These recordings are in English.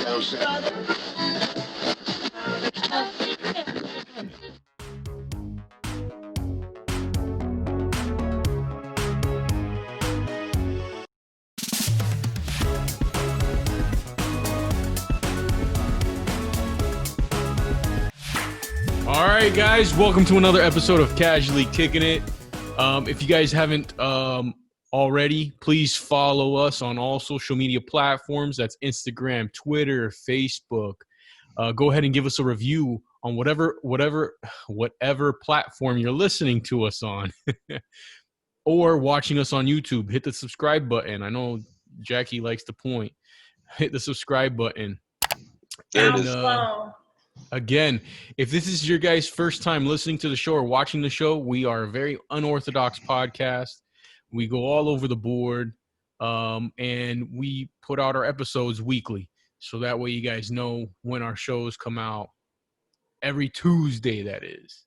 All right, guys, welcome to another episode of Casually Kicking It. If you guys haven't already, please follow us on all social media platforms. That's Instagram, Twitter, Facebook. Go ahead and give us a review on whatever platform you're listening to us on or watching us on YouTube. Hit the subscribe button. I know Jackie likes to point. Hit the subscribe button. There it is. Again, if this is your guys' first time listening to the show or watching the show, we are a very unorthodox podcast. We go all over the board, and we put out our episodes weekly. So that way you guys know when our shows come out. Every Tuesday, that is.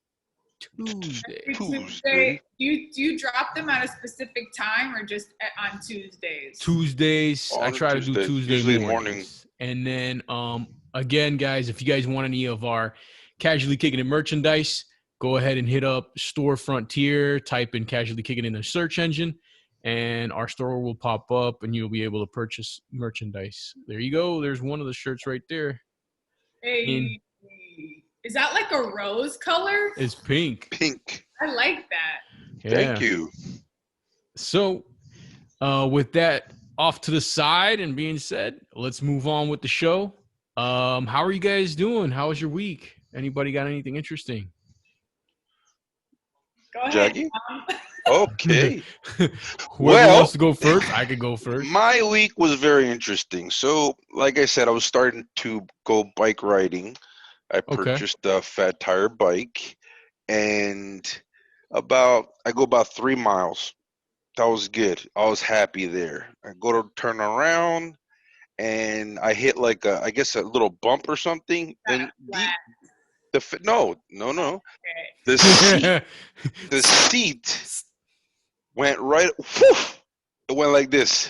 Tuesday. Do you drop them at a specific time or just on Tuesdays? Tuesdays. On I try to do Tuesday usually mornings. And then, again, guys, if you guys want any of our Casually Kicking It merchandise, go ahead and hit up Store Frontier, type in Casually Kicking It in the search engine, and our store will pop up, and you'll be able to purchase merchandise. There you go. There's one of the shirts right there. Hey, is that like a rose color? It's pink. Pink. I like that. Yeah. Thank you. So, with that off to the side and being said, let's move on with the show. How are you guys doing? How was your week? Anybody got anything interesting? Go ahead. Jackie? Okay. Whoever wants to go first, I could go first. My week was very interesting. So, like I said, I was starting to go bike riding. I purchased a fat tire bike, and I go about 3 miles. That was good. I was happy there. I go to turn around, and I hit like I guess a little bump or something. And no. Okay. The seat went right. Whew, it went like this.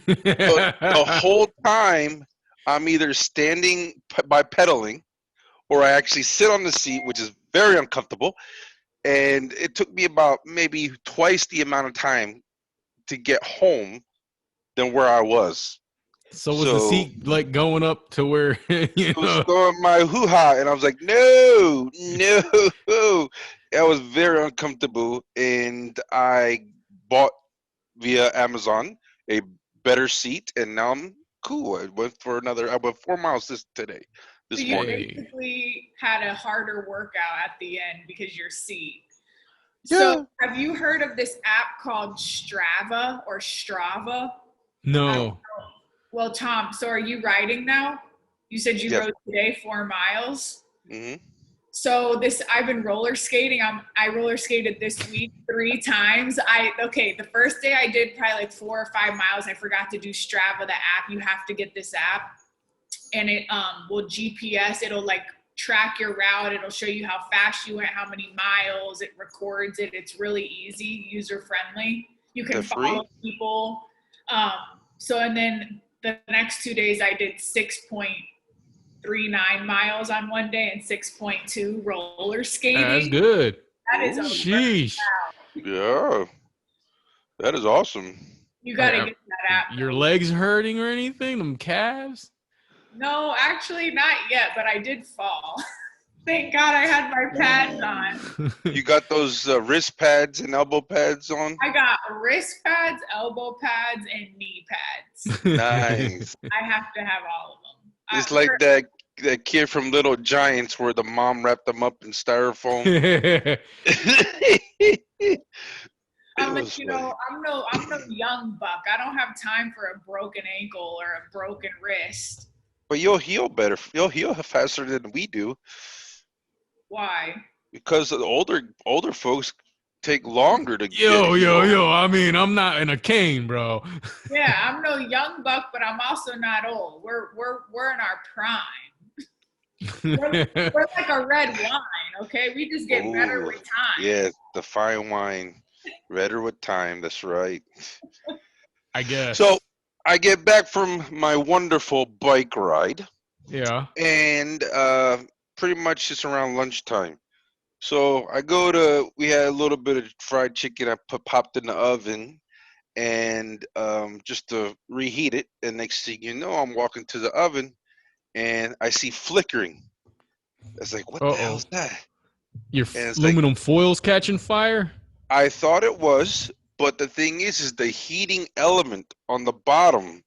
The whole time, I'm either standing by pedaling, or I actually sit on the seat, which is very uncomfortable. And it took me about maybe twice the amount of time to get home than where I was. So was the seat like going up to where it was going my hoo-ha, and I was like, no. I was very uncomfortable, and I bought via Amazon a better seat, and now I'm cool. I went 4 miles this morning. You basically had a harder workout at the end because your seat. Yeah. So have you heard of this app called Strava? No. Well, Tom, so are you riding now? You said you rode today 4 miles. Mm-hmm. So I've been roller skating. I roller skated this week 3 times. The first day I did probably like 4 or 5 miles. I forgot to do Strava, the app. You have to get this app, and it will GPS. It'll like track your route. It'll show you how fast you went, how many miles. It records it. It's really easy, user friendly. You can follow people. And then the next 2 days I did 6.39 miles on one day and 6.2 roller skating. That's good. That is sheesh. Yeah, that is awesome. You got to get that app. Your legs hurting or anything? Them calves? No, actually not yet, but I did fall. Thank God I had my pads on. You got those wrist pads and elbow pads on? I got wrist pads, elbow pads, and knee pads. Nice. I have to have all of them. It's like that kid from Little Giants where the mom wrapped them up in styrofoam. I'm like, I'm no young buck. I don't have time for a broken ankle or a broken wrist. But you'll heal better. You'll heal faster than we do. Why? Because the older folks take longer to Yo. I mean, I'm not in a cane, bro. Yeah, I'm no young buck, but I'm also not old. We're in our prime. we're like a red wine, okay? We just get better with time. Yeah, the fine wine. Redder with time, that's right. I guess. So I get back from my wonderful bike ride, Yeah. And pretty much it's around lunchtime. So we had a little bit of fried chicken I popped in the oven and just to reheat it. And next thing you know, I'm walking to the oven and I see flickering. It's like, what the Uh-oh. hell's that? Your And it's like, aluminum foil's catching fire? I thought it was, but the thing is the heating element on the bottom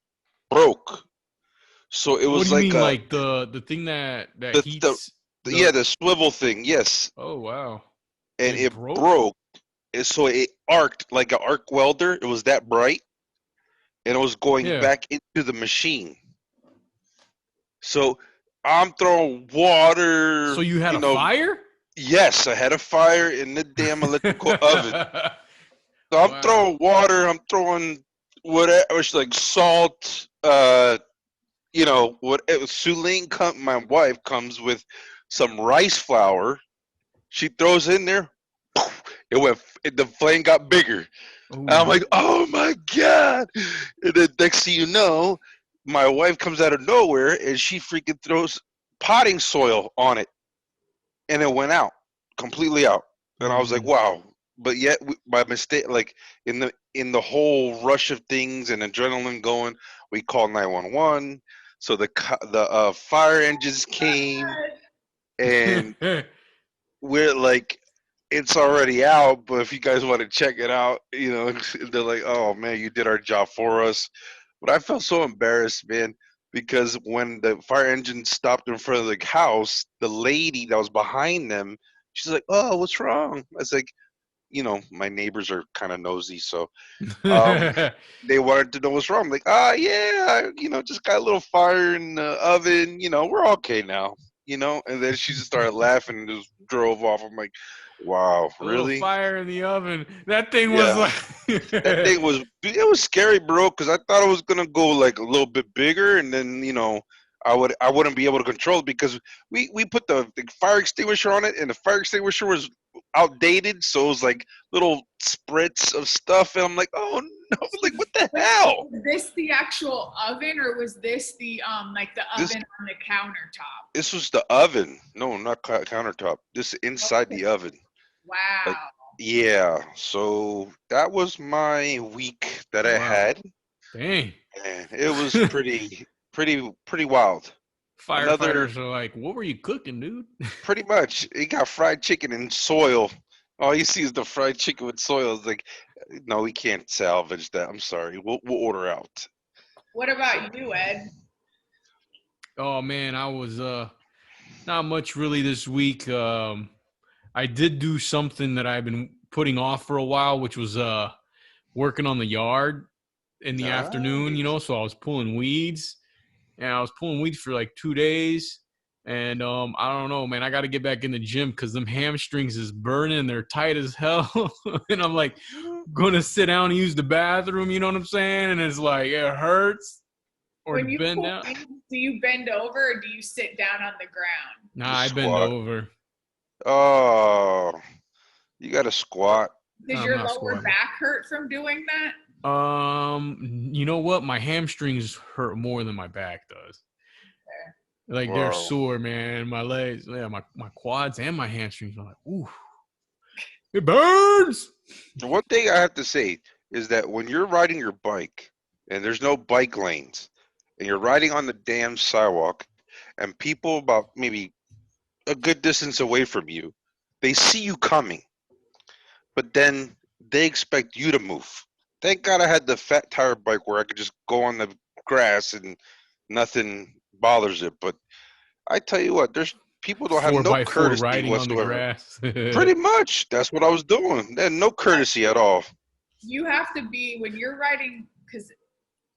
broke. So it What was do you like mean, like the thing that the heats yeah, the? the swivel thing, yes, Oh wow, and and it it broke. broke. So it arced like an arc welder. It was that bright, and it was going Yeah. back into the machine. So I'm throwing water, So you had you a know. fire? Yes, I had a fire in the damn electrical oven. So I'm Wow. throwing water. I'm throwing whatever, it's like salt. What? Suline, my wife comes with some rice flour. She throws in there. It went. The flame got bigger. And I'm Ooh. like, oh my god! And then next thing you know, my wife comes out of nowhere and she freaking throws potting soil on it, and it went out completely out. And I was like, Mm-hmm. wow. But yet, by mistake, like in the whole rush of things and adrenaline going, we called 911. So the fire engines came, and we're like, it's already out, but if you guys want to check it out, they're like, oh man, you did our job for us. But I felt so embarrassed, man, because when the fire engine stopped in front of the house, the lady that was behind them, she's like, oh, what's wrong? I was like, my neighbors are kind of nosy, so um, they wanted to know what's wrong. I'm like, yeah, just got a little fire in the oven. We're okay now. And then she just started laughing and just drove off. I'm like, wow, A little really? fire in the oven. That thing was Yeah. like. That thing was scary, bro, because I thought it was gonna go like a little bit bigger, and then I wouldn't be able to control it because we put the fire extinguisher on it, and the fire extinguisher was outdated, so it was like little spritz of stuff, and I'm like, oh no, like what the hell? Was this the actual oven, or was this the like the This oven on the countertop? this was the oven. No, not countertop. This inside Okay. the oven. Like, Wow. yeah. So that was my week that I Wow. had. Dang. And it was pretty wild. Another Firefighters are like, what were you cooking, dude? pretty much. It got fried chicken and soil. All you see is the fried chicken with soil. It's like, no, we can't salvage that. I'm sorry. We'll order out. What So about you, Ed? Oh man, I was not much really this week. I did do something that I've been putting off for a while, which was working on the yard in the afternoon, nice. so I was pulling weeds. And I was pulling weeds for like 2 days. And I don't know, man. I got to get back in the gym because them hamstrings is burning. They're tight as hell. And I'm like going to sit down and use the bathroom. You know what I'm saying? And it's like it hurts or to When you bend pull down. weeds, do you bend over or do you sit down on the ground? Nah, You I bend squat. over. Oh, you got to squat. Does I'm your not lower squatting. back hurt from doing that? You know what? My hamstrings hurt more than my back does. Like they're Wow. sore, man. My legs, yeah, my quads and my hamstrings are like, ooh, it burns. The one thing I have to say is that when you're riding your bike and there's no bike lanes and you're riding on the damn sidewalk and people about maybe a good distance away from you, they see you coming, but then they expect you to move. Thank God I had the fat tire bike where I could just go on the grass and nothing bothers it. But I tell you what, there's people don't have Four no by four courtesy riding on the whatsoever. grass. Pretty much, that's what I was doing. They had no courtesy at all. You have to be, when you're riding, because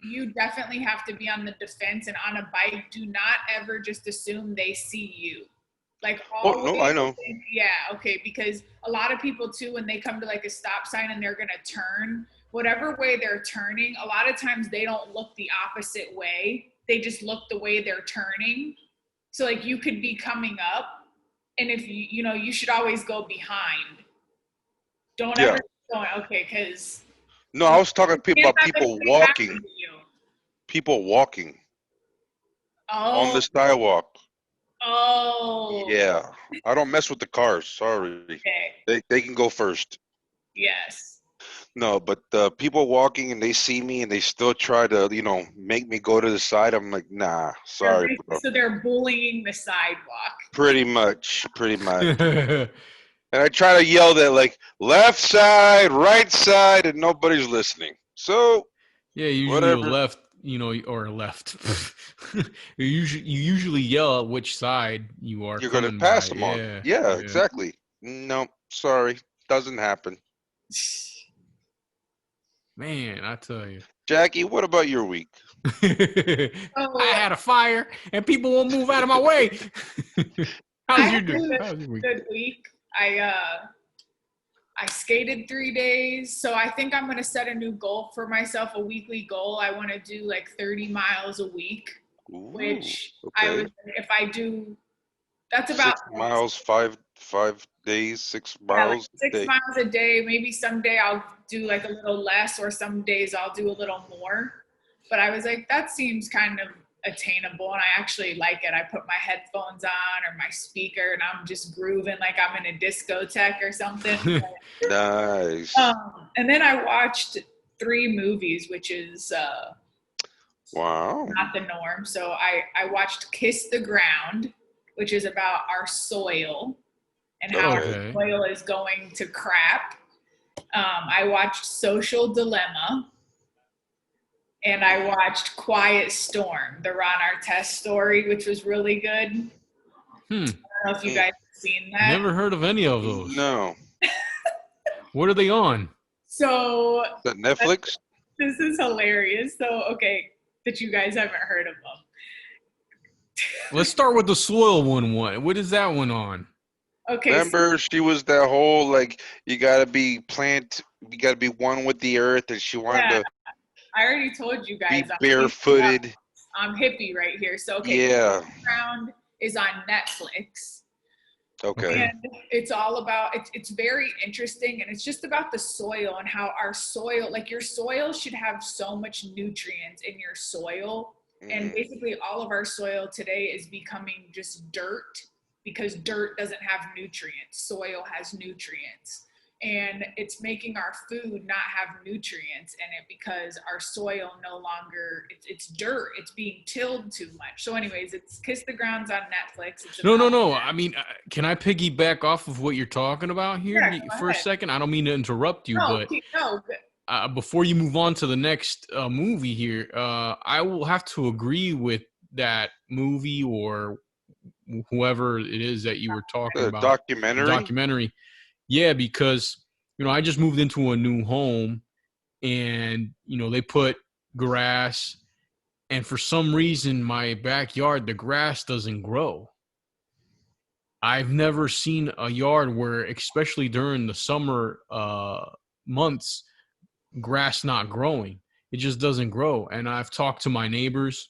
you definitely have to be on the defense, and on a bike, do not ever just assume they see you. Like Oh no, I always, know. yeah, okay, because a lot of people too, when they come to like a stop sign and they're gonna turn, whatever way they're turning, a lot of times they don't look the opposite way. They just look the way they're turning. So like you could be coming up, and if you should always go behind. Don't Yeah. ever go, okay, because No, I you was talking to people can't about have people anything happen walking. to you. People walking. on Oh. the sidewalk. Oh. Yeah, I don't mess with the cars. Sorry, Okay. they can go first. Yes. No, but people walking and they see me and they still try to, make me go to the side. I'm like, nah, sorry, bro. So they're bullying the sidewalk. Pretty much. And I try to yell that like left side, right side, and nobody's listening. So yeah, usually you'll whatever. left, or left. You usually yell at which side you are You're gonna coming pass by. them on. Yeah, Yeah, yeah. exactly. No, sorry, doesn't happen. Man, I tell you. Jackie, what about your week? I had a fire and people won't move out of my way. I How's your had week? a good week. I skated 3 days, so I think I'm gonna set a new goal for myself, a weekly goal. I want to do like 30 miles a week, which okay. if I do, that's about 6 miles, 5 days, 6 yeah, like miles. 6 miles a day. Maybe someday I'll do like a little less, or some days I'll do a little more. But I was like, that seems kind of attainable, and I actually like it. I put my headphones on or my speaker, and I'm just grooving like I'm in a discotheque or something. Nice. And then I watched 3 movies, which is Wow. not the norm. So I watched Kiss the Ground, which is about our soil and how our soil is going to crap. I watched Social Dilemma, and I watched Quiet Storm, the Ron Artest story, which was really good. I don't know if you guys have seen that. Never heard of any of those. No. What are they on? So is that Netflix? This is hilarious. So, okay, that you guys haven't heard of them. Let's start with the soil one. What is that one on? Okay. Remember, she was that whole like you gotta be one with the earth, and she wanted to. I already told you guys. Be barefooted. I'm hippie right here. So okay. Yeah. Ground is on Netflix. Okay. And it's all about it's very interesting, and it's just about the soil and how our soil, like your soil should have so much nutrients in your soil. And basically all of our soil today is becoming just dirt, because dirt doesn't have nutrients. Soil has nutrients. And it's making our food not have nutrients in it because our soil no longer, it's dirt. It's being tilled too much. So anyways, it's Kiss the Ground's on Netflix. No. I mean, can I piggyback off of what you're talking about here for a second? I don't mean to interrupt you, but before you move on to the next movie here, I will have to agree with that movie or whoever it is that you were talking about. Documentary. Yeah, because, I just moved into a new home and, they put grass, and for some reason, my backyard, the grass doesn't grow. I've never seen a yard where, especially during the summer months, grass not growing. It just doesn't grow. And I've talked to my neighbors,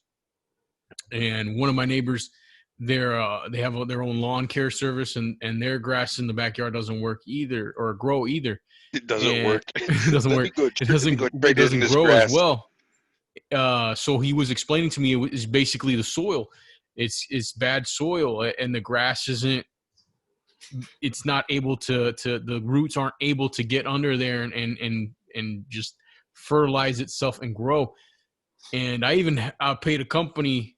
and one of my neighbors, they have their own lawn care service, and their grass in the backyard doesn't work either or grow either. It doesn't work. It doesn't work. It doesn't grow as well. So he was explaining to me it is basically the soil. It's bad soil, and the grass it's not able to the roots aren't able to get under there and just fertilize itself and grow. And I even paid a company.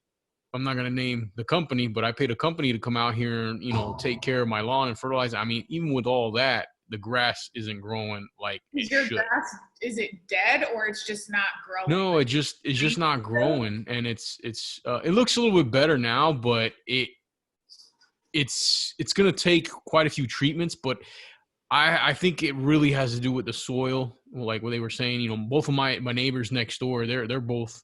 I'm not going to name the company, but I paid a company to come out here and, take care of my lawn and fertilize. I mean, even with all that, the grass isn't growing like it should. Grass, is it dead or it's just not growing? No, it's just not growing, and it looks a little bit better now, but it's going to take quite a few treatments. But I think it really has to do with the soil, like what they were saying. Both of my neighbors next door, they're both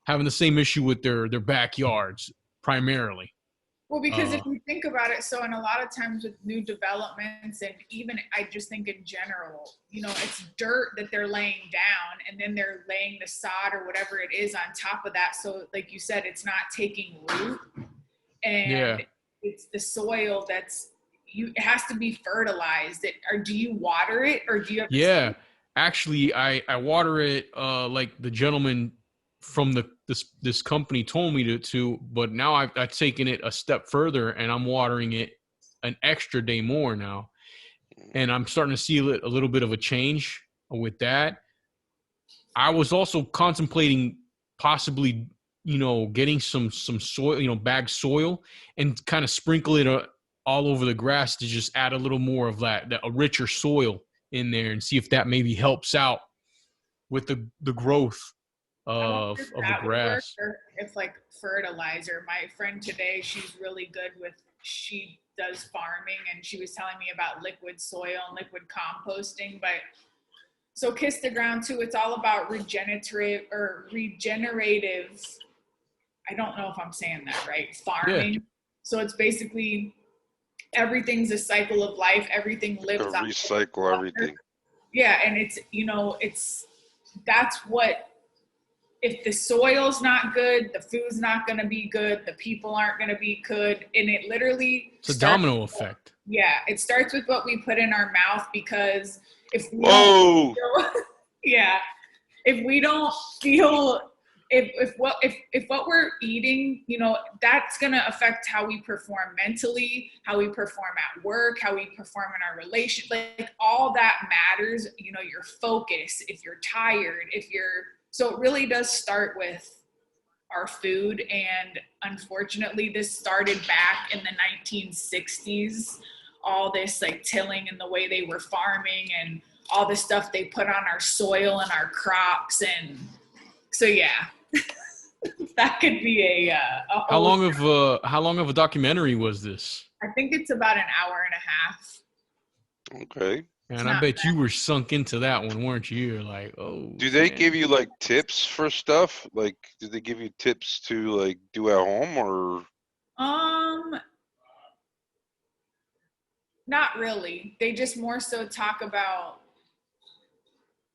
having the same issue with their backyards primarily. Well, because if you think about it, so in a lot of times with new developments, and even I just think in general, it's dirt that they're laying down, and then they're laying the sod or whatever it is on top of that. So like you said, it's not taking root, and it's the soil it has to be fertilized. Or do you water it, or do you have actually I water it like the gentleman from the this company told me to, but now I've taken it a step further and I'm watering it an extra day more now. And I'm starting to see a little bit of a change with that. I was also contemplating possibly, getting some soil, bagged soil, and kind of sprinkle it all over the grass to just add a little more of a richer soil in there and see if that maybe helps out with the growth of the grass. If like fertilizer. My friend today, she's really good she does farming, and she was telling me about liquid soil and liquid composting. But so Kiss the Ground too, it's all about regenerative. I don't know if I'm saying that right. Farming. Yeah. So it's basically everything's a cycle of life. Everything lives on recycle everything. Yeah, and that's what. If the soil's not good, the food's not going to be good, the people aren't going to be good. And it literally it's a domino effect. Yeah. It starts with what we put in our mouth, because if we if we don't feel, if what we're eating, that's going to affect how we perform mentally, how we perform at work, how we perform in our relationship, like all that matters, your focus, if you're tired, so it really does start with our food. And unfortunately, this started back in the 1960s, all this like tilling and the way they were farming and all the stuff they put on our soil and our crops. And so, yeah, that could be how long of a documentary was this? I think it's about an hour and a half. Okay. And I bet you were sunk into that one, weren't you? You're like, oh. Do they give you like tips for stuff? Like, do they give you tips to like do at home or? Not really. They just more so talk about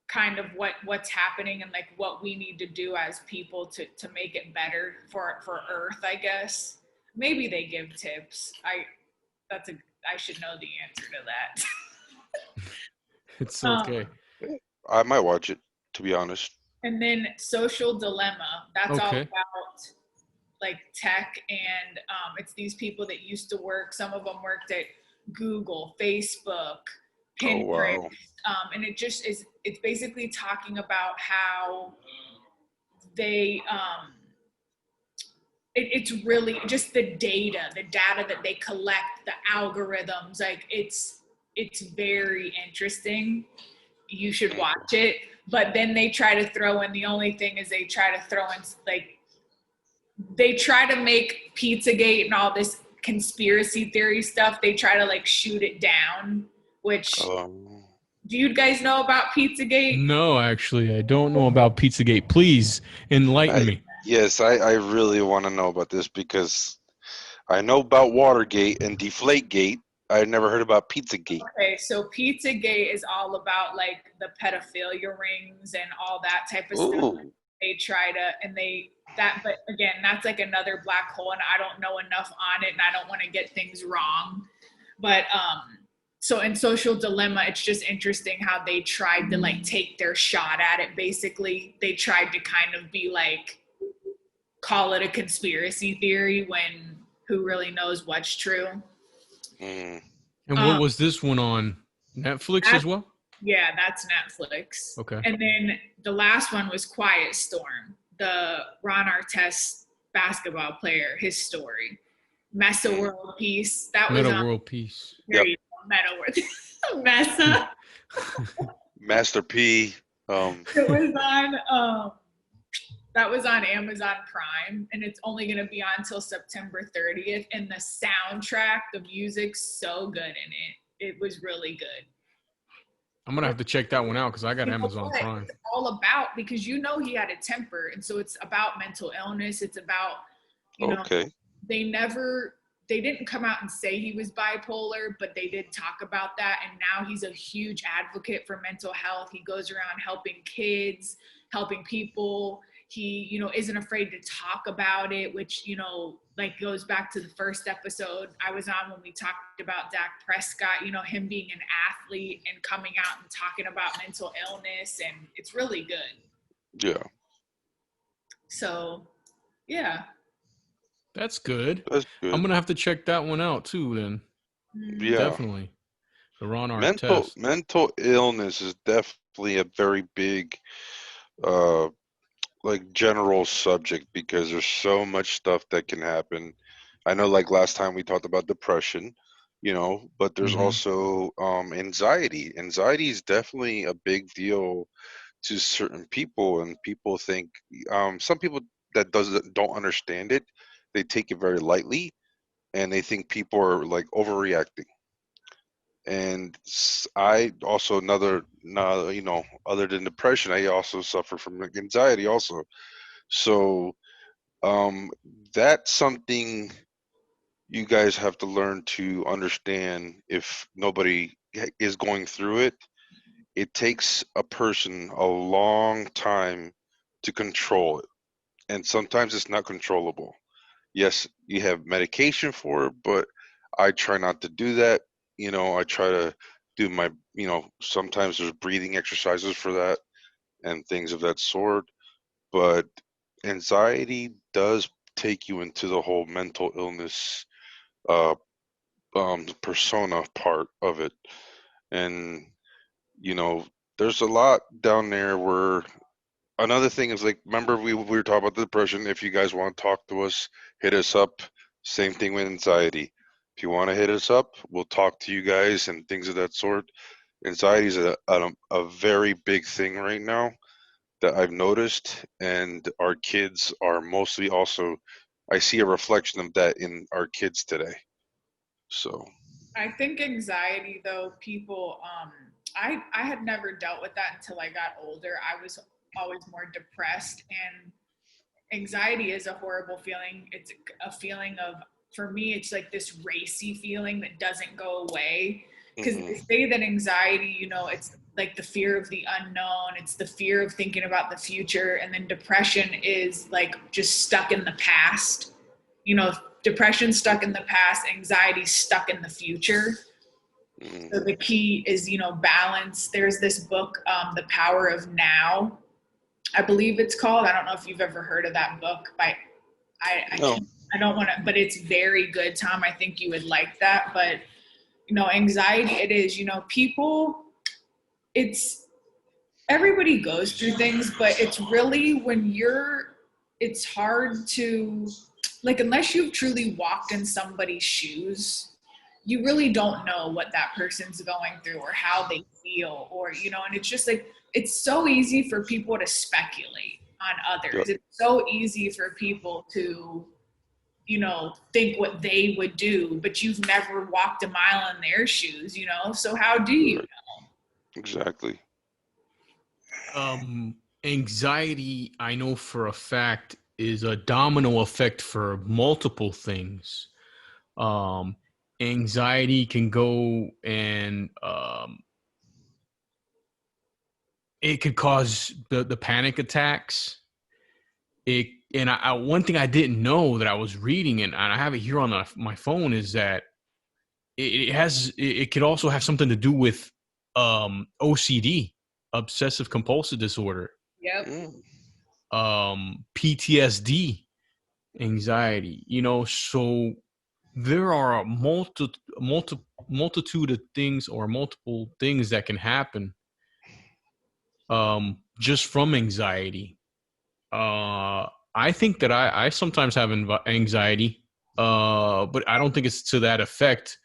kind of what's happening and like what we need to do as people to make it better for Earth, I guess. Maybe they give tips. I should know the answer to that. It's okay. I might watch it, to be honest. And then Social Dilemma. That's all about like tech, and it's these people that used to work. Some of them worked at Google, Facebook, Pinterest, and it just is. It's basically talking about how they. It's really just the data that they collect, the algorithms. Like it's very interesting. You should watch it. But then they try to throw in, the only thing is they try to throw in, like, they try to make Pizzagate and all this conspiracy theory stuff, they try to like shoot it down, which, do you guys know about Pizzagate? No, actually, I don't know about Pizzagate. Please enlighten me. Yes, I really want to know about this, because I know about Watergate and Deflategate. I never heard about Pizzagate. Okay, so Pizzagate is all about like the pedophilia rings and all that type of stuff. They try to, but again, that's like another black hole, and I don't know enough on it, and I don't want to get things wrong. But so in Social Dilemma, it's just interesting how they tried to like take their shot at it. Basically, they tried to kind of be like, call it a conspiracy theory when who really knows what's true. And what was this one on? Netflix as well? Yeah, that's Netflix. Okay. And then the last one was Quiet Storm, the Ron Artest basketball player, his story. Mesa World Peace. That was Meta World Peace. Yep. Meta World. Mesa. Master P. It was on that was on Amazon Prime, and it's only going to be on until September 30th. And the soundtrack, the music's so good in it. It was really good. I'm going to have to check that one out because I got Amazon Prime. It's all about, because he had a temper. And so it's about mental illness. It's about, they didn't come out and say he was bipolar, but they did talk about that. And now he's a huge advocate for mental health. He goes around helping kids, helping people. He, isn't afraid to talk about it, which, like goes back to the first episode I was on when we talked about Dak Prescott, him being an athlete and coming out and talking about mental illness, and it's really good. Yeah. So, yeah. That's good. That's good. I'm gonna have to check that one out too. Then Yeah. definitely the Ron Art Mental test. mental illness is definitely a very big uh like general subject because there's so much stuff that can happen. I know like last time we talked about depression, but there's Mm-hmm. also anxiety. Anxiety is definitely a big deal to certain people, and people think some people that don't understand it, they take it very lightly and they think people are like overreacting. And I also other than depression, I also suffer from like, anxiety also. So um, that's something you guys have to learn to understand. If nobody is going through it, it takes a person a long time to control it, and sometimes it's not controllable. Yes, you have medication for it, but I try not to do that. I try to do sometimes there's breathing exercises for that and things of that sort. But anxiety does take you into the whole mental illness uh, persona part of it. And, you know, there's a lot down there where another thing is like, remember we were talking about the depression. If you guys want to talk to us, hit us up. Same thing with anxiety. If you want to hit us up, we'll talk to you guys and things of that sort. Anxiety is a very big thing right now that I've noticed, and our kids are mostly also. I see a reflection of that in our kids today. So, I think anxiety though, people I had never dealt with that until I got older. I was always more depressed, and anxiety is a horrible feeling. It's a feeling of, for me, it's like this racy feeling that doesn't go away. Because hmm they say that anxiety, it's like the fear of the unknown, it's the fear of thinking about the future. And then depression is like just stuck in the past. Depression stuck in the past, anxiety stuck in the future. hmm So the key is, balance. There's this book, The Power of Now, I believe it's called. I don't know if you've ever heard of that book by I no, can't, I don't want to, but it's very good, Tom. I think you would like that. But anxiety, it is, people, it's everybody goes through things, but it's really it's hard to, like, unless you've truly walked in somebody's shoes, you really don't know what that person's going through or how they feel, or and it's just like, it's so easy for people to speculate on yep, others. It's so easy for people to think what they would do, but you've never walked a mile in their shoes, so how do you right, exactly. Anxiety, I know for a fact, is a domino effect for multiple things. Um, Anxiety can go and it could cause the panic attacks. It and one thing I didn't know that I was reading, and I have it here on my phone, is that it could also have something to do with OCD, obsessive compulsive disorder, Yep. Mm, PTSD, anxiety. So there are a multitude of things, or multiple things that can happen just from anxiety. I think that I sometimes have anxiety, but I don't think it's to that effect,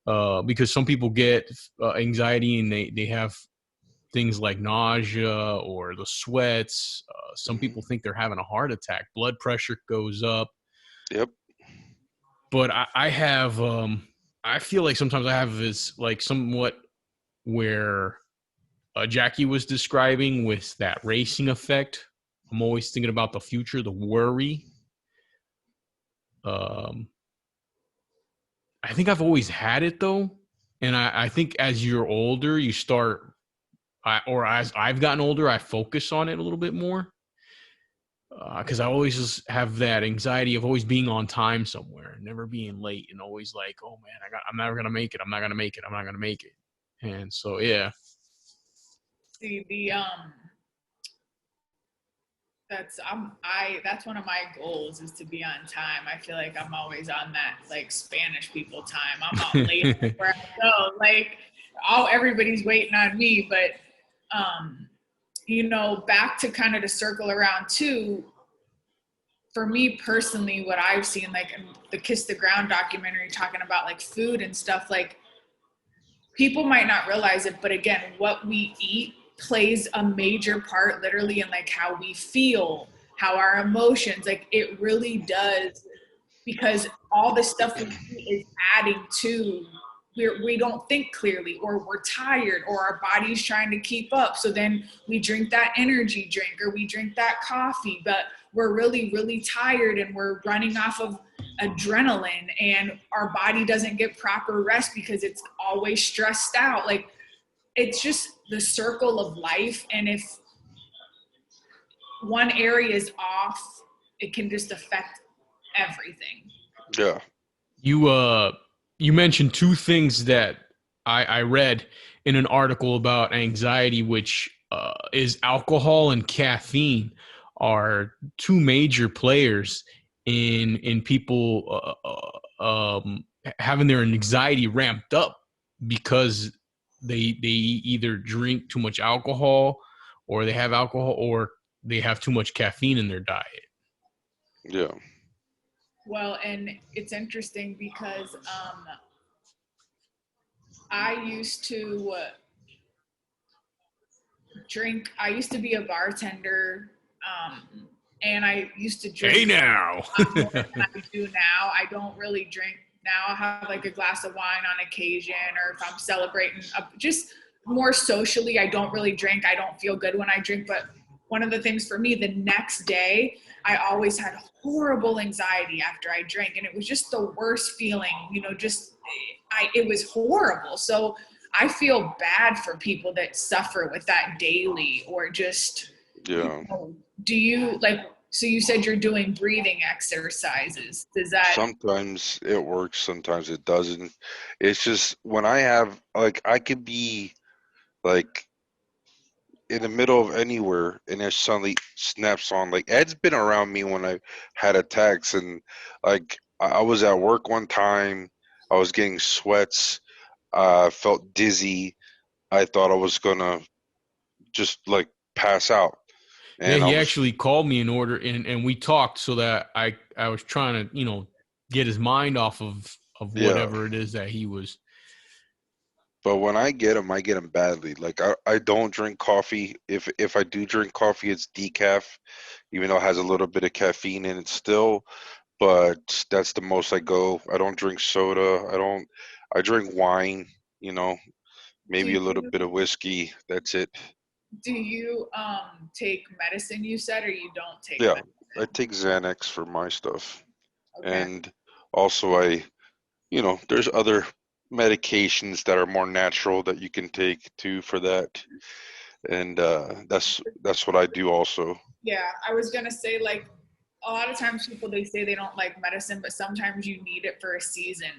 because some people get anxiety and they have things like nausea or the sweats. Some hmm people think they're having a heart attack. Blood pressure goes up. Yep. But I have, I feel like sometimes I have this like somewhat where Jackie was describing with that racing effect. I'm always thinking about the future, the worry. Um, I think I've always had it though. And I think as you're older, you start, or as I've gotten older, I focus on it a little bit more. Because I always just have that anxiety of always being on time somewhere, never being late, and always like, oh man, I'm never gonna make it. I'm not gonna make it. I'm not gonna make it. And so, yeah. See, That's one of my goals is to be on time. I feel like I'm always on that like Spanish people time. I'm not late where I go. Like everybody's waiting on me. But back to kind of to circle around too, for me personally, what I've seen, like in the Kiss the Ground documentary talking about like food and stuff, like people might not realize it, but again, what we eat plays a major part literally in like how we feel, how our emotions, like it really does, because all the stuff we eat is adding to, we don't think clearly, or we're tired, or our body's trying to keep up. So then we drink that energy drink or we drink that coffee, but we're really, really tired and we're running off of adrenaline and our body doesn't get proper rest because it's always stressed out. Like it's just the circle of life. And if one area is off, it can just affect everything. Yeah. You mentioned two things that I read in an article about anxiety, which is alcohol and caffeine are two major players in people having their anxiety ramped up because they either drink too much alcohol, or they have alcohol, or they have too much caffeine in their diet. Yeah. Well, and it's interesting because I used to drink. I used to be a bartender, and I used to drink. Hey now. More than I do now. I don't really drink now. I'll have like a glass of wine on occasion, or if I'm celebrating, just more socially. I don't really drink. I don't feel good when I drink, but one of the things for me, the next day, I always had horrible anxiety after I drank, and it was just the worst feeling, it was horrible. So I feel bad for people that suffer with that daily, or just, Yeah. Do you like, so you said you're doing breathing exercises. Does that? Sometimes it works, sometimes it doesn't. It's just when I have, like, I could be like in the middle of anywhere and it suddenly snaps on. Like Ed's been around me when I had attacks, and like I was at work one time, I was getting sweats, felt dizzy. I thought I was gonna just like pass out, Yeah, and I he was, actually called me in order, and we talked so that I was trying to get his mind off of yeah. whatever it is that he was. But when I get them badly. Like I don't drink coffee. If I do drink coffee, it's decaf, even though it has a little bit of caffeine in it still. But that's the most I go. I don't drink soda. I drink wine, you know, Do maybe a little you bit of whiskey. That's it. do you take medicine, you said, or you don't take Yeah, I medicine? take Xanax for my stuff. Okay. And also there's other medications that are more natural that you can take too for that. And that's what I do also. Yeah, I was gonna say, like, a lot of times people, they say they don't like medicine, but sometimes you need it for a season.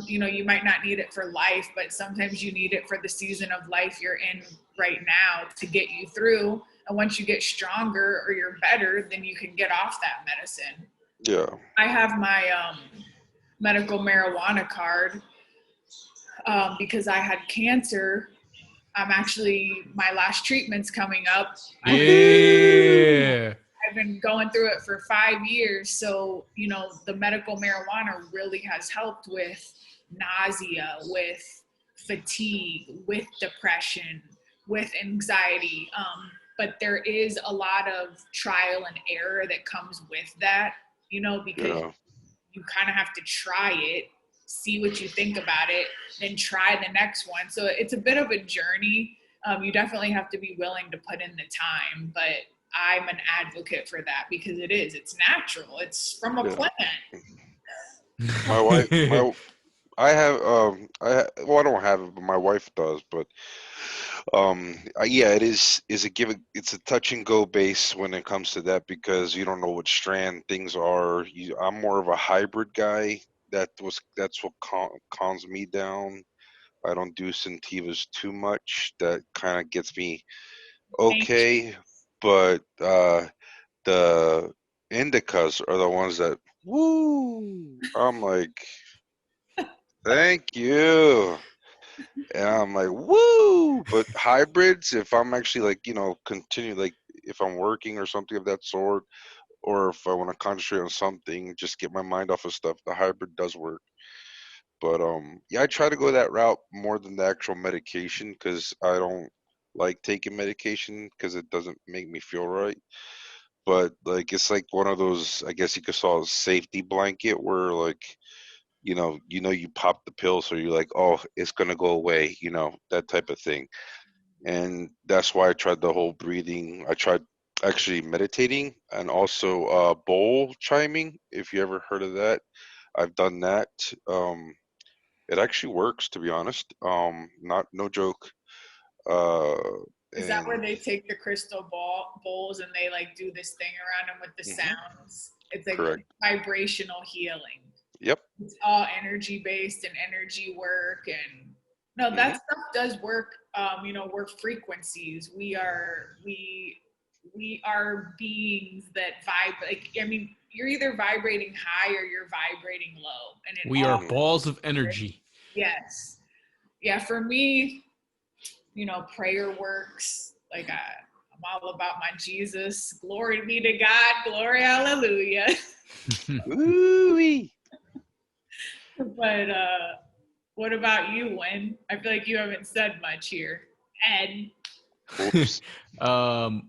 You might not need it for life, but sometimes you need it for the season of life you're in right now to get you through. And once you get stronger or you're better, then you can get off that medicine. Yeah. I have my medical marijuana card because I had cancer. I'm actually, my last treatment's coming up. Yeah. I've been going through it for 5 years. So, the medical marijuana really has helped with nausea, with fatigue, with depression, with anxiety. But there is a lot of trial and error that comes with that, because Yeah. you kind of have to try it, see what you think about it, then try the next one. So it's a bit of a journey. You definitely have to be willing to put in the time, but I'm an advocate for that because it's natural. It's from a Yeah. plant. My wife, I have, well, I don't have it, but my wife does. But yeah, is a give. It's a touch and go base when it comes to that because you don't know what strand things are. I'm more of a hybrid guy. That's what calms me down. I don't do sativas too much. That kind of gets me Anxious. okay, but The indicas are the ones that, woo! I'm like, thank you. And I'm like, woo! But hybrids, if I'm actually like, continue, like if I'm working or something of that sort, or if I want to concentrate on something, just get my mind off of stuff, the hybrid does work. But yeah, I try to go that route more than the actual medication because I don't like taking medication because it doesn't make me feel right. But like it's like one of those, I guess you could call it a safety blanket where like you pop the pill, so you're like, oh, it's gonna go away, that type of thing. And that's why I tried the whole breathing. I tried actually meditating and also bowl chiming. If you ever heard of that, I've done that. It actually works, to be honest. Not no joke. Uh, Is that where and they take the crystal bowls and they like do this thing around them with the mhm, sounds? It's like correct. vibrational healing. Yep. It's all energy based and energy work, and no, that Hmm. stuff does work. We're frequencies. We are beings that vibe. Like, I mean, you're either vibrating high or you're vibrating low, and it We are all. Hmm. balls of energy. Yes, yeah. For me, prayer works. Like I'm all about my Jesus. Glory be to God. Glory, hallelujah. Ooh-wee. But what about you, Wen? I feel like you haven't said much here. Ed. Oops.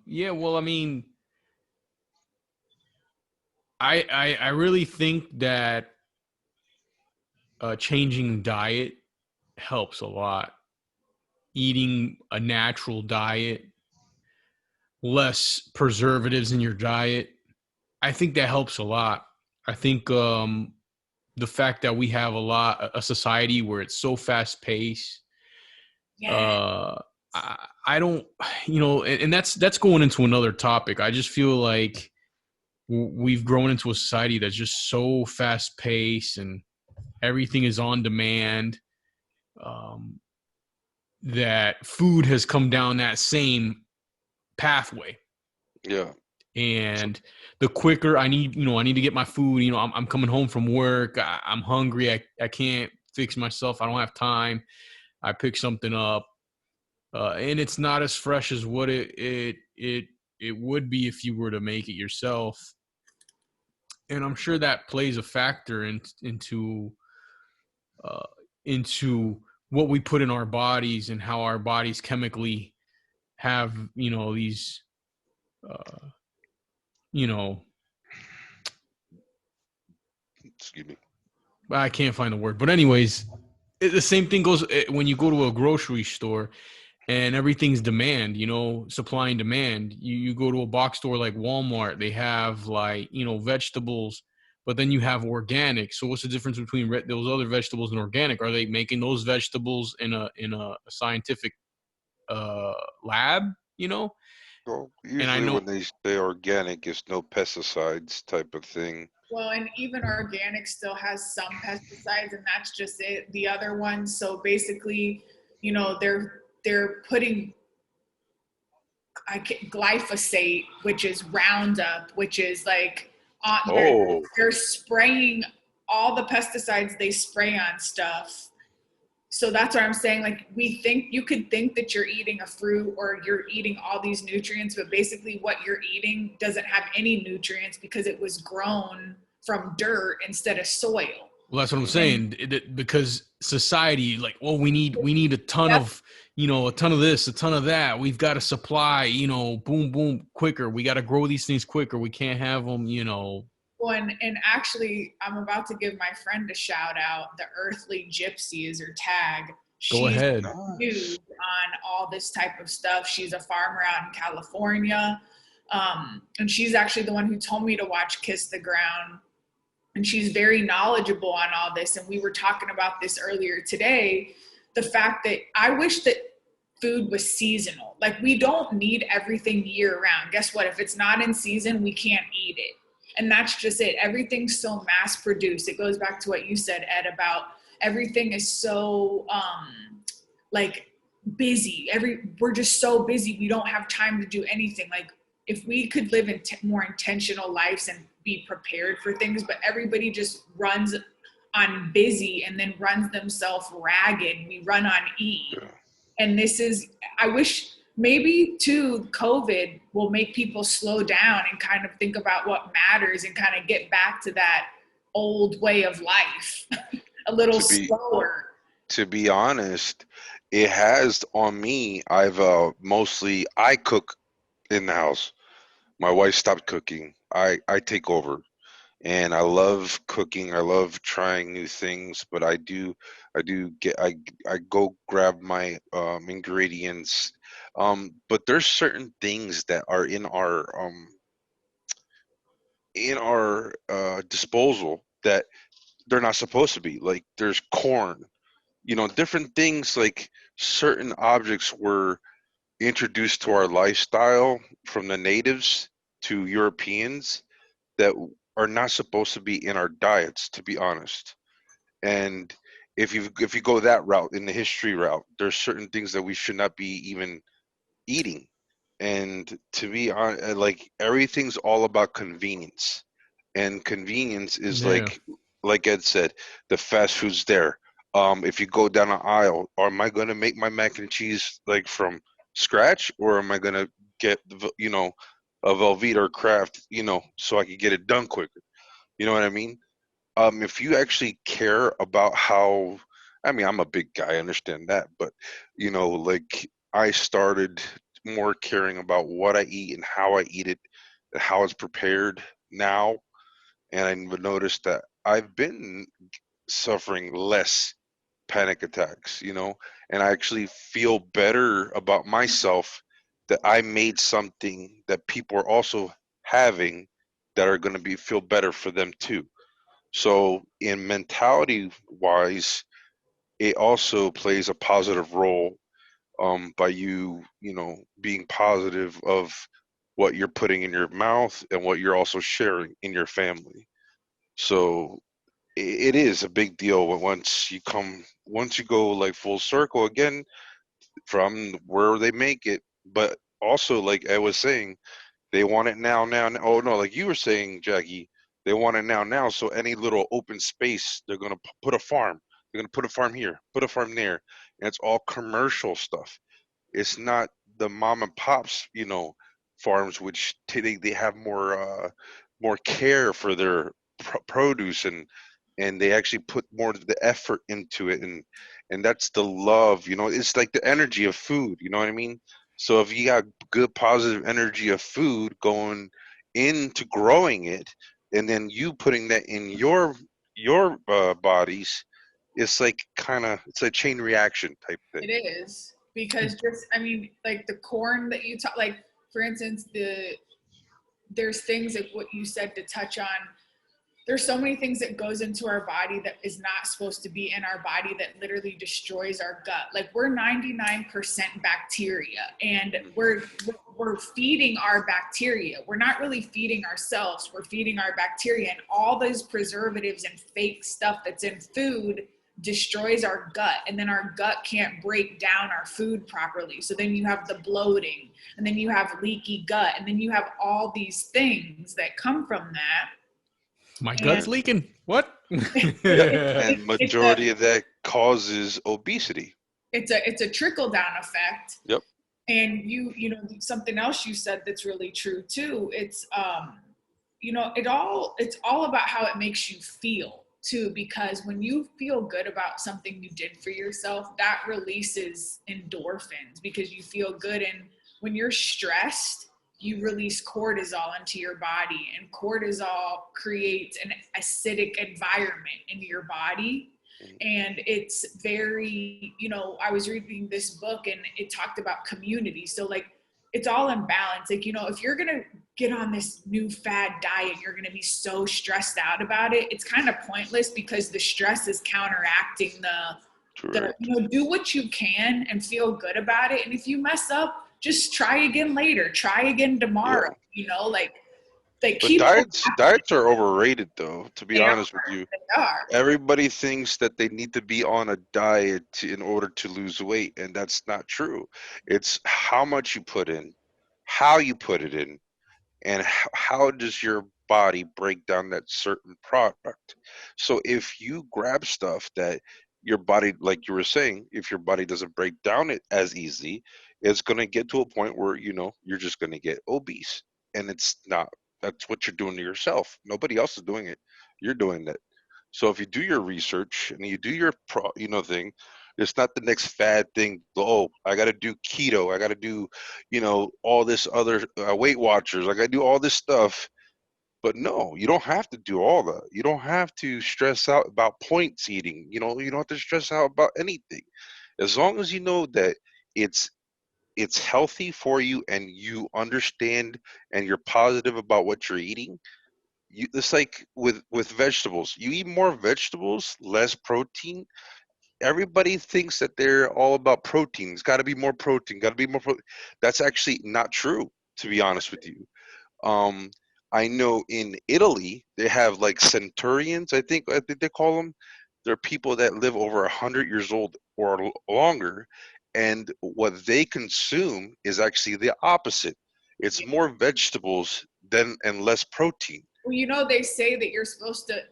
Yeah, well, I mean, I really think that changing diet helps a lot. Eating a natural diet, less preservatives in your diet, I think that helps a lot. I think the fact that we have a society where it's so fast paced, Yeah. uh, I don't, and that's going into another topic. I just feel like we've grown into a society that's just so fast paced and everything is on demand. Um, that food has come down that same pathway. Yeah. And the quicker I need to get my food, I'm coming home from work, I'm hungry, I can't fix myself, I don't have time, I pick something up, and it's not as fresh as what it would be if you were to make it yourself. And I'm sure that plays a factor uh, into what we put in our bodies and how our bodies chemically have these uh, you know Excuse me. I can't find the word, but anyways, the same thing goes when you go to a grocery store and everything's demand, supply and demand. You go to a box store like Walmart, they have like, vegetables, but then you have organic. So what's the difference between those other vegetables and organic? Are they making those vegetables in a scientific lab, Well, And I usually know when they say organic, it's no pesticides type of thing. Well, and even organic still has some pesticides, and that's just it. The other ones, so basically, they're putting glyphosate, which is Roundup, which is like they're Oh, they're spraying all the pesticides they spray on stuff. So that's what I'm saying. Like, you could think that you're eating a fruit or you're eating all these nutrients, but basically what you're eating doesn't have any nutrients because it was grown from dirt instead of soil. well, that's what I'm hmm, saying. Because society, like, well, we need a ton Yep. of, a ton of this, a ton of that. We've got to supply, boom, boom, quicker. We got to grow these things quicker. We can't have them. Well, and actually, I'm about to give my friend a shout out. The Earthly Gypsy is her tag. Go She's ahead. nice. huge on all this type of stuff. She's a farmer out in California. And she's actually the one who told me to watch Kiss the Ground. And she's very knowledgeable on all this. And we were talking about this earlier today. The fact that I wish that food was seasonal. Like, we don't need everything year round. Guess what? If it's not in season, we can't eat it. And that's just it. Everything's so mass produced. It goes back to what you said, Ed, about everything is so like busy. We're just so busy. We don't have time to do anything. Like, if we could live in more intentional lives and be prepared for things, but everybody just runs on busy and then runs themselves ragged. We run on E. Yeah. And this is, I wish maybe too, COVID will make people slow down and kind of think about what matters and kind of get back to that old way of life a little slower. To be honest, it has on me. I've mostly I cook in the house. My wife stopped cooking. I take over, and I love cooking. I love trying new things, but I go grab my ingredients. But there's certain things that are in our disposal that they're not supposed to be. Like there's corn, different things. Like certain objects were introduced to our lifestyle from the natives to Europeans that are not supposed to be in our diets, to be honest. And if you go that route, in the history route, there's certain things that we should not be even eating. And to be honest, like everything's all about convenience, and convenience is Yeah. like Ed said, the fast food's there. If you go down an aisle, am I going to make my mac and cheese like from scratch, or am I going to get a Velveeta or Kraft, so I can get it done quicker? You know what I mean? If you actually care about how, I mean, I'm a big guy, I understand that, but like I started more caring about what I eat and how I eat it and how it's prepared now, and I noticed that I've been suffering less panic attacks, and I actually feel better about myself that I made something that people are also having that are going to be feel better for them too. So in mentality wise, it also plays a positive role, by being positive of what you're putting in your mouth and what you're also sharing in your family. So it is a big deal once you go like full circle again from where they make it. But also, like I was saying, they want it now, now, now. Oh no, like you were saying, Jackie, they want it now, now. So any little open space, they're gonna put a farm. They're gonna put a farm here, put a farm there, and it's all commercial stuff. It's not the mom and pops, farms, which they have more care for their produce, and they actually put more of the effort into it, and that's the love. It's like the energy of food. You know what I mean? So if you got good positive energy of food going into growing it, and then you putting that in your bodies, it's a chain reaction type thing. It is, because just, I mean, like the corn that you talk, like for instance, there's things like what you said to touch on. There's so many things that goes into our body that is not supposed to be in our body that literally destroys our gut. Like we're 99% bacteria, and we're feeding our bacteria. We're not really feeding ourselves. We're feeding our bacteria, and all those preservatives and fake stuff that's in food destroys our gut, and then our gut can't break down our food properly. So then you have the bloating, and then you have leaky gut, and then you have all these things that come from that. My gut's leaking. What? Yeah, and majority of that causes obesity. It's a trickle down effect. Yep. And something else you said that's really true too. It's it's all about how it makes you feel too, because when you feel good about something you did for yourself, that releases endorphins because you feel good. And when you're stressed, you release cortisol into your body, and cortisol creates an acidic environment in your body. And it's very, I was reading this book and it talked about community. So like, it's all in balance. Like, if you're going to get on this new fad diet, you're going to be so stressed out about it. It's kind of pointless because the stress is counteracting do what you can and feel good about it. And if you mess up, just try again later, try again tomorrow, But keep diets are overrated though, to be honest with you. They are. Everybody thinks that they need to be on a diet in order to lose weight, and that's not true. It's how much you put in, how you put it in, and then also the and how does your body break down that certain product. So if you grab stuff that your body, like you were saying, if your body doesn't break down it as easy, it's going to get to a point where you're just going to get obese, and it's not. That's what you're doing to yourself. Nobody else is doing it. You're doing that. So if you do your research and you do your thing, it's not the next fad thing. Oh, I got to do keto. I got to do, all this other Weight Watchers. I got to do all this stuff. But no, you don't have to do all that. You don't have to stress out about points eating. You don't have to stress out about anything. As long as you know that it's it's healthy for you and you understand and you're positive about what you're eating. It's like with vegetables. You eat more vegetables, less protein. Everybody thinks that they're all about protein. It's got to be more protein. Got to be more protein. That's actually not true, to be honest with you. Um, I know in Italy they have like centurions. I think they call them. They're people that live over 100 years old or longer, and what they consume is actually the opposite. It's more vegetables than and less protein. Well, they say that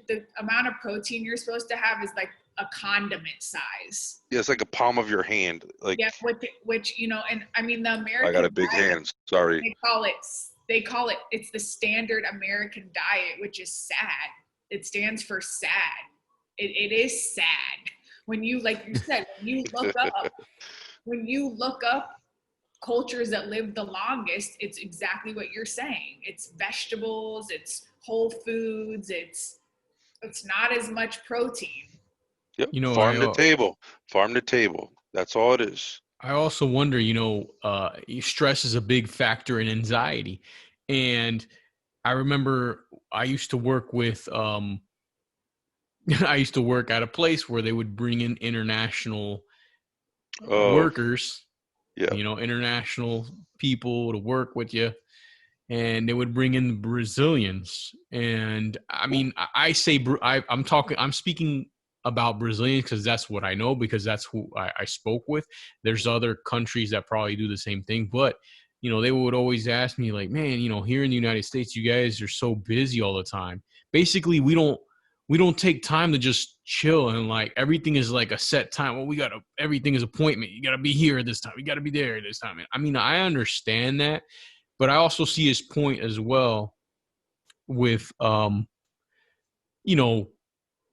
the amount of protein you're supposed to have is like a condiment size. Yeah, it's like a palm of your hand. Like, yeah, which and I mean the I got American a big diet, hand. Sorry. they call it it's the standard American diet, which is sad. It stands for sad. It is sad when you, like you said, when you look up cultures that live the longest, it's exactly what you're saying. It's vegetables, it's whole foods, it's not as much protein. Yep. Farm to table. Farm to table. That's all it is. I also wonder, stress is a big factor in anxiety. And I remember I used to work with, I used to work at a place where they would bring in international workers, international people to work with you. And they would bring in Brazilians. And I mean, I'm speaking about Brazilians because that's what I know, because that's who I spoke with. There's other countries that probably do the same thing, but they would always ask me like, man, here in the United States, you guys are so busy all the time. Basically, we don't take time to just chill, and like everything is like a set time. Well, everything is appointment. You got to be here at this time. You got to be there at this time. And I mean, I understand that, but I also see his point as well with,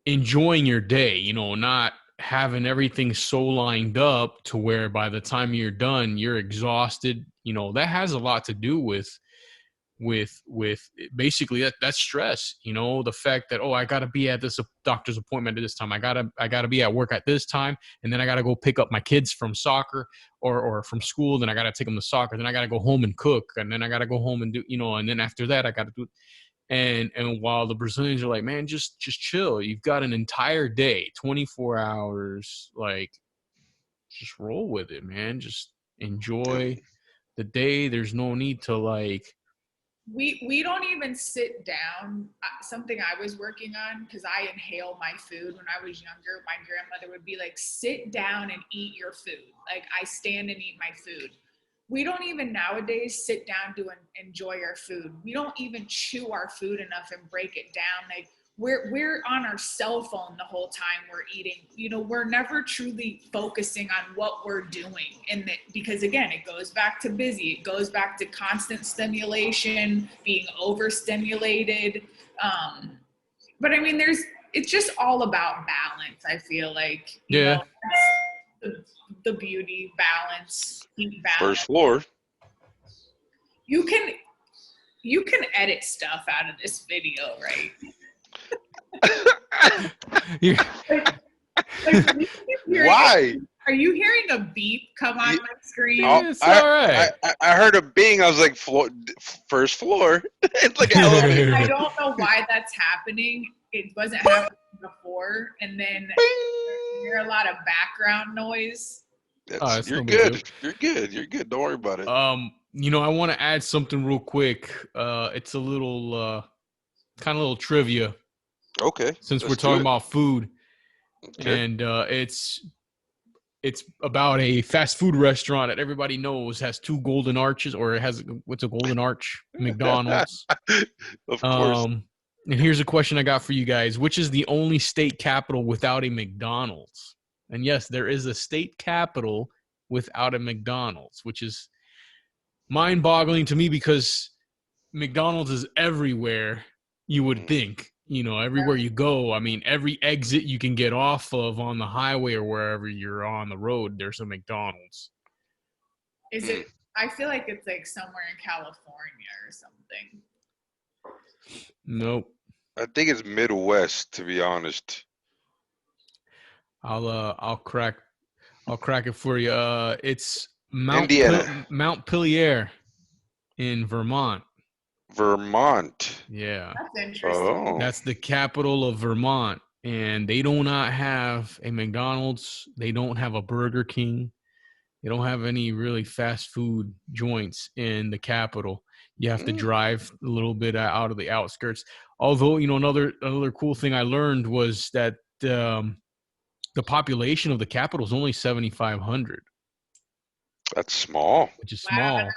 enjoying your day, not having everything so lined up to where by the time you're done, you're exhausted. That has a lot to do with basically that's stress. The fact that, I got to be at this doctor's appointment at this time. I gotta be at work at this time, and then I gotta go pick up my kids from soccer or from school. Then I gotta take them to soccer. Then I gotta go home and cook, and then I gotta go home and do, and then after that I gotta do. And while the Brazilians are like, man, just chill. You've got an entire day, 24 hours. Like, just roll with it, man. Just enjoy the day. There's no need to like. We don't even sit down. Something I was working on, because I inhale my food when I was younger. My grandmother would be like, sit down and eat your food. Like, I stand and eat my food. We don't even nowadays sit down to enjoy our food. We don't even chew our food enough and break it down. Like, we're on our cell phone the whole time we're eating. We're never truly focusing on what we're doing. And because again, it goes back to busy. It goes back to constant stimulation, being overstimulated. But I mean, it's just all about balance. I feel like, the beauty, balance, heat balance. First floor. You can edit stuff out of this video, right? Why? Are you hearing a beep come on my screen? It's all right. I heard a bing. I was like, first floor. It's like an elevator. I don't know why that's happening. It wasn't happening before, and then you hear a lot of background noise. You're good. You're good. You're good. Don't worry about it. I want to add something real quick. It's a little kind of little trivia. Okay. Since we're talking about food, okay. and it's it's about a fast food restaurant that everybody knows has 2 golden arches, or it has what's a golden arch? McDonald's. Of course. And here's a question I got for you guys: which is the only state capital without a McDonald's? And yes, there is a state capital without a McDonald's, which is mind-boggling to me because McDonald's is everywhere. You would think, everywhere you go. I mean, every exit you can get off of on the highway or wherever you're on the road, there's a McDonald's. Is it? I feel like it's like somewhere in California or something. Nope. I think it's Midwest, to be honest. I'll crack it for you. It's Mount Pilier in Vermont. Vermont. Yeah. That's interesting. Oh. That's the capital of Vermont, and they do not have a McDonald's. They don't have a Burger King. They don't have any really fast food joints in the capital. You have to drive a little bit out of the outskirts. Although, another cool thing I learned was that the population of the capital is only 7,500. That's small. Which is small. I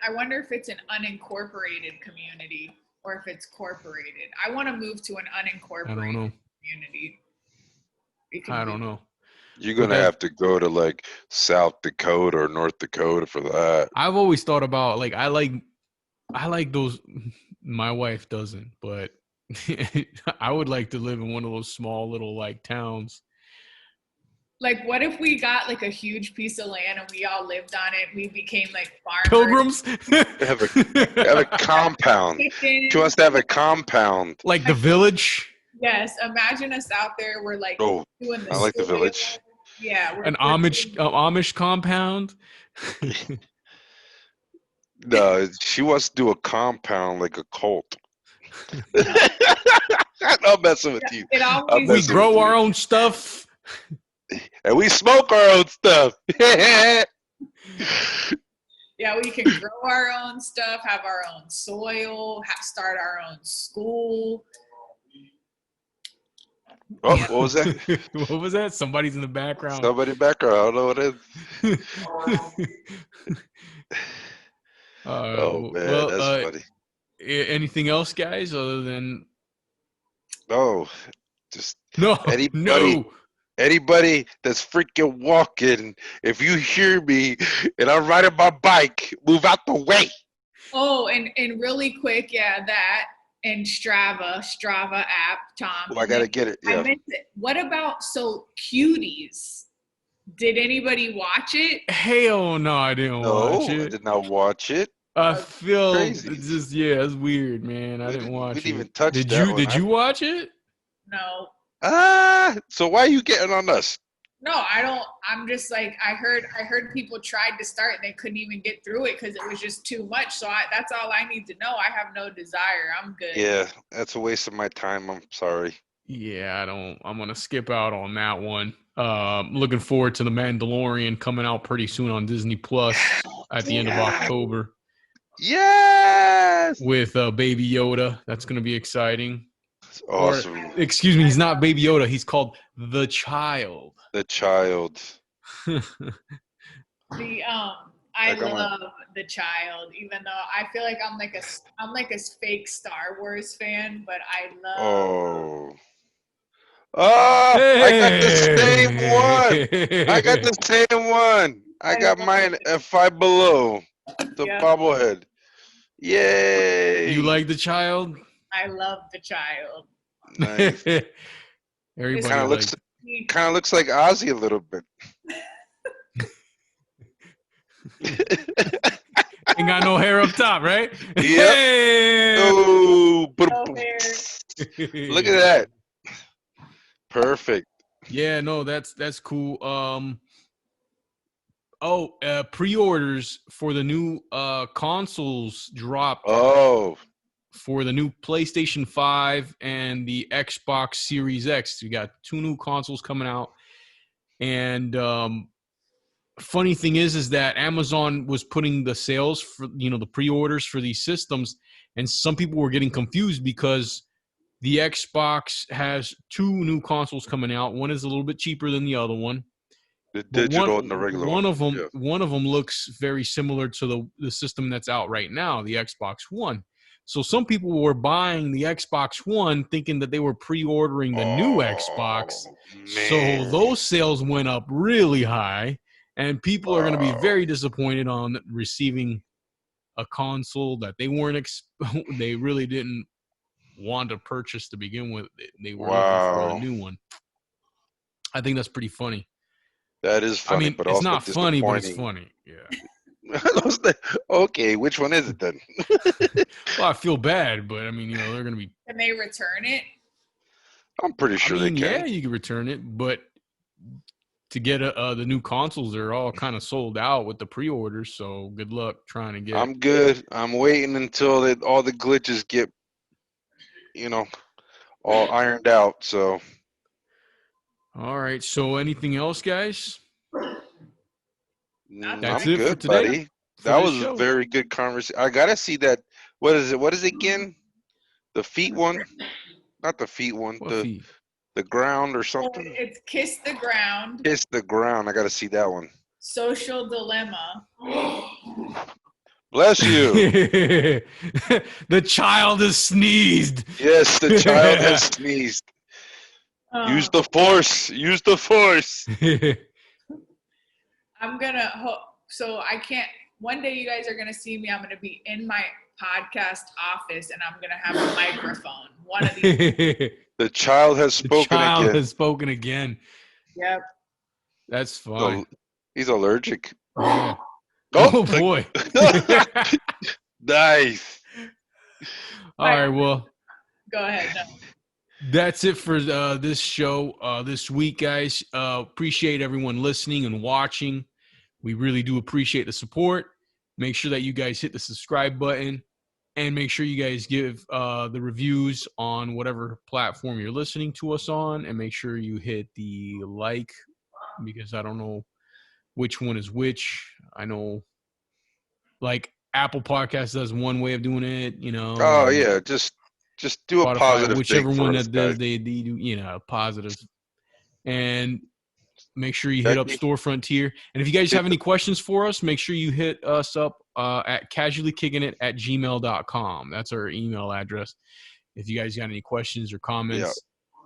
wonder if it's an unincorporated community or if it's corporated. I want to move to an unincorporated community. I don't know. You're going to have to go to like South Dakota or North Dakota for that. I've always thought about I like those. My wife doesn't, but I would like to live in one of those small little like towns. Like, what if we got like a huge piece of land and we all lived on it? We became like farmers. Pilgrims? have a compound. She wants to have a compound. Like the village? Yes. Imagine us out there. We're like doing the I like the village. Yeah. An Amish compound? No, she wants to do a compound like a cult. I'm messing with you. We grow our own stuff. And we smoke our own stuff. Yeah, we can grow our own stuff, have our own soil, start our own school. Oh, what was that? What was that? Somebody's in the background. Somebody in the background. I don't know what it is. Oh, man, that's funny. Anything else, guys, other than... No, just anybody that's freaking walking, if you hear me and I'm riding my bike, move out the way. Oh, and really quick, that and Strava app, Tom. Oh, I gotta get it. Yeah. I missed it. What about Cuties? Did anybody watch it? Hell no, I didn't watch it. I did not watch it. I feel crazy. It's just it's weird, man. I didn't watch it. We didn't even touch Did that you? one. Did you watch it? No. So why are you getting on us? No, I don't. I'm just like, I heard people tried to start and they couldn't even get through it because it was just too much. So that's all I need to know. I have no desire. I'm good. Yeah, that's a waste of my time. I'm sorry. Yeah, I'm gonna skip out on that one. Looking forward to The Mandalorian coming out pretty soon on Disney Plus at the end of October. Yes. With Baby Yoda, that's gonna be exciting. That's awesome. Or, excuse me, he's not Baby Yoda. He's called the Child. The Child. I love the Child, even though I feel like I'm like a fake Star Wars fan, but I love. Hey. I got the same one. I got mine at Five Below. The bobblehead. Yay! You like the Child? I love the Child. Nice. Everybody kind of looks like Ozzy a little bit. Ain't got no hair up top, right? Yep. Hey! Oh, no look at that. Perfect. Yeah, no, that's cool. Pre-orders for the new consoles dropped. Oh. For the new PlayStation 5 and the Xbox Series X. We got 2 new consoles coming out. And funny thing is that Amazon was putting the sales for, the pre-orders for these systems, and some people were getting confused because the Xbox has 2 new consoles coming out. One is a little bit cheaper than the other one. The digital and the regular one. One of them looks very similar to the system that's out right now, the Xbox One. So some people were buying the Xbox One thinking that they were pre-ordering the new Xbox. Man. So those sales went up really high, and people are going to be very disappointed on receiving a console that they weren't they really didn't want to purchase to begin with. They were looking for a new one. I think that's pretty funny. That is funny, I mean, but it's also not funny, but it's disappointing. funny. Yeah. Okay, which one is it then? Well, I feel bad, but I mean, they're going to be. Can they return it? I'm pretty sure they can. Yeah, you can return it, but to get the new consoles, they're all kind of sold out with the pre-orders. So good luck trying to get. I'm good. I'm waiting until all the glitches get, all ironed out. So. All right. So anything else, guys? That's it good, for today, buddy. That was a very good conversation. I gotta see that. What is it? What is it again? The feet one? Not the feet one. The ground or something. It's Kiss the Ground. Kiss the Ground. I gotta see that one. Social Dilemma. Bless you. The child has sneezed. Yes, the child has sneezed. Use the force. Use the force. I'm gonna so I can't. One day you guys are gonna see me. I'm gonna be in my podcast office and I'm gonna have a microphone. One of these. The child has spoken again. The child has spoken again. Yep. That's fine. He's allergic. Yeah. Oh boy. Nice. All right. Well. Go ahead. No. That's it for this show this week, guys. Appreciate everyone listening and watching. We really do appreciate the support. Make sure that you guys hit the subscribe button and make sure you guys give the reviews on whatever platform you're listening to us on, and make sure you hit the like, because I don't know which one is which. I know like Apple Podcasts does one way of doing it, Oh yeah, just do a positive whichever thing one for us, that does, guys. they do, positive. And make sure you hit up Storefront Tier. And if you guys have any questions for us, make sure you hit us up at casuallykickinit@gmail.com. That's our email address. If you guys got any questions or comments. Yeah.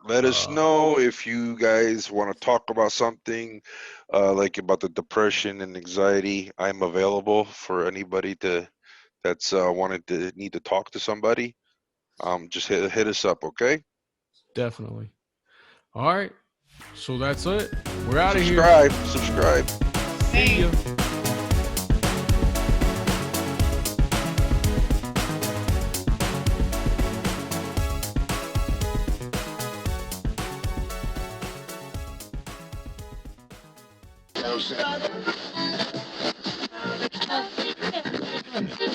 Let us know if you guys want to talk about something like about the depression and anxiety. I'm available for anybody that's need to talk to somebody. Just hit us up, okay? Definitely. All right. So that's it. We're out of here. Subscribe. See you. Subscribe.